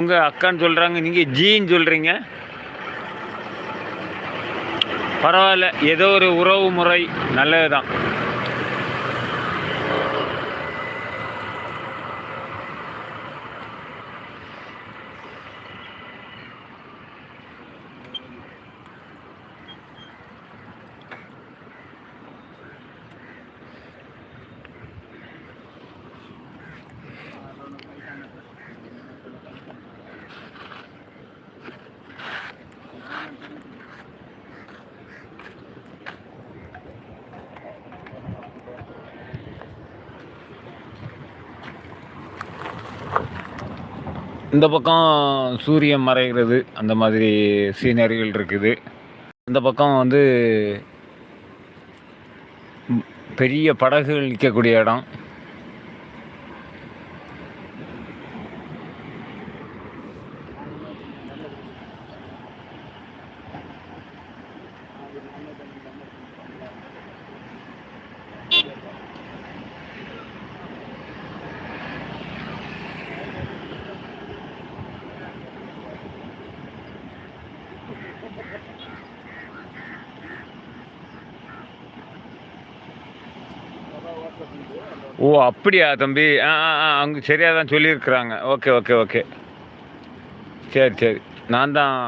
உங்கள் அக்கான்னு சொல்கிறாங்க, நீங்கள் ஜீன்னு சொல்கிறீங்க. பரவாயில்ல, ஏதோ ஒரு உறவு முறை நல்லது தான். இந்த பக்கம் சூரியன் மறைகிறது, அந்த மாதிரி சீனரிகள் இருக்குது. இந்த பக்கம் வந்து பெரிய படகுகள் நிற்கக்கூடிய இடம். ஓ அப்படியா தம்பி? அங்கே சரியாக தான் சொல்லியிருக்கிறாங்க. ஓகே ஓகே ஓகே, சரி சரி, நான் தான்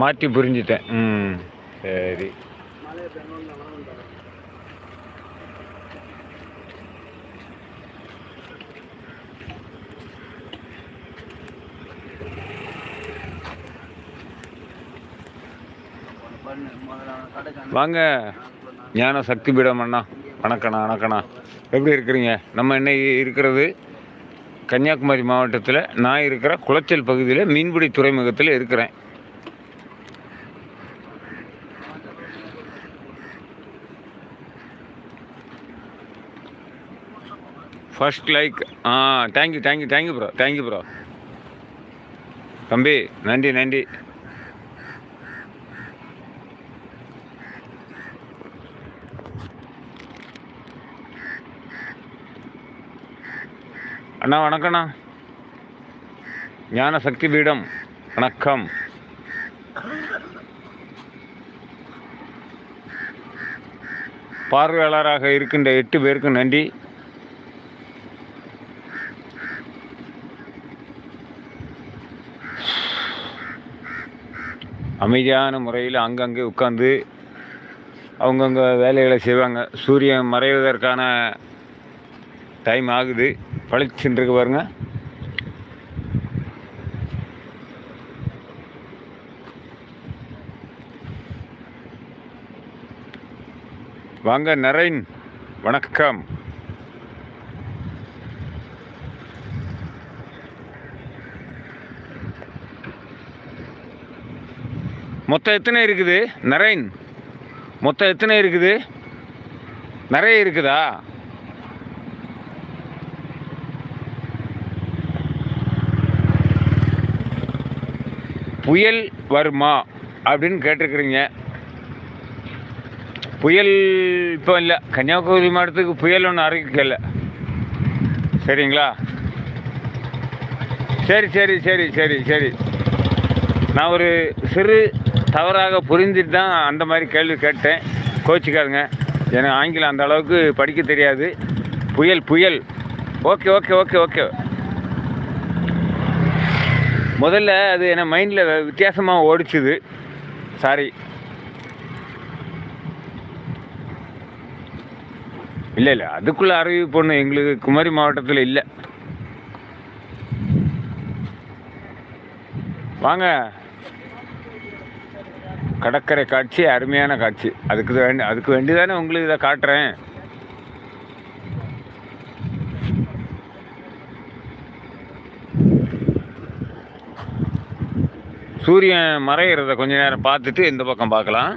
மாற்றி புரிஞ்சிட்டேன். சரி. வாங்க ஞான சக்தி பீடம் அண்ணா, வணக்கண்ணா. வணக்கண்ணா, எப்படி இருக்கிறீங்க? நம்ம என்ன இருக்கிறது கன்னியாகுமரி மாவட்டத்தில், நான் இருக்கிற குளச்சல் பகுதியில் மீன்பிடி துறைமுகத்தில் இருக்கிறேன். First like. Thank you thank you thank you bro, thank you bro. தம்பி நன்றி நன்றி. அண்ணா வணக்கண்ணா, ஞான சக்தி பீடம் வணக்கம். பார்வையாளராக இருக்கின்ற 8 பேருக்கு நன்றி. அமைதியான முறையில் அங்கங்கே உட்கார்ந்து அவங்கவுங்க வேலைகளை செய்வாங்க. சூரியன் மறைவதற்கான டைம் ஆகுது. பழிச்சுருக்கு பாருங்க. வாங்க நரேன், வணக்கம். மொத்தம் எத்தனை இருக்குது நரேன்? மொத்தம் எத்தனை இருக்குது? நிறைய இருக்குதா? புயல் வருமா அப்படின்னு கேட்டிருக்கிறீங்க. புயல் இப்போ இல்லை, கன்னியாகுமரி மாவட்டத்துக்கு புயல் ஒன்றும் அறிவிக்கலை. சரிங்களா? சரி சரி சரி சரி சரி. நான் ஒரு சிறு தவறாக புரிஞ்சுட்டு தான் அந்த மாதிரி கேள்வி கேட்டேன், கோச்சிக்காதுங்க. எனக்கு ஆங்கிலம் அந்த அளவுக்கு படிக்க தெரியாது. புயல் புயல், ஓகே ஓகே ஓகே ஓகே. முதல்ல அது என்ன மைண்டில் வித்தியாசமாக ஓடிச்சுது, சாரி. இல்லை இல்லை, அதுக்குள்ளே அறிவிப்பு ஒன்று எங்களுக்கு குமரி மாவட்டத்தில் இல்லை. வாங்க, கடற்கரை காட்சி, அருமையான காட்சி. அதுக்கு வேண்டி தானே உங்களுக்கு இதை காட்டுறேன். சூரியன் மறைகிறத கொஞ்ச நேரம் பார்த்துட்டு இந்த பக்கம் பார்க்கலாம்.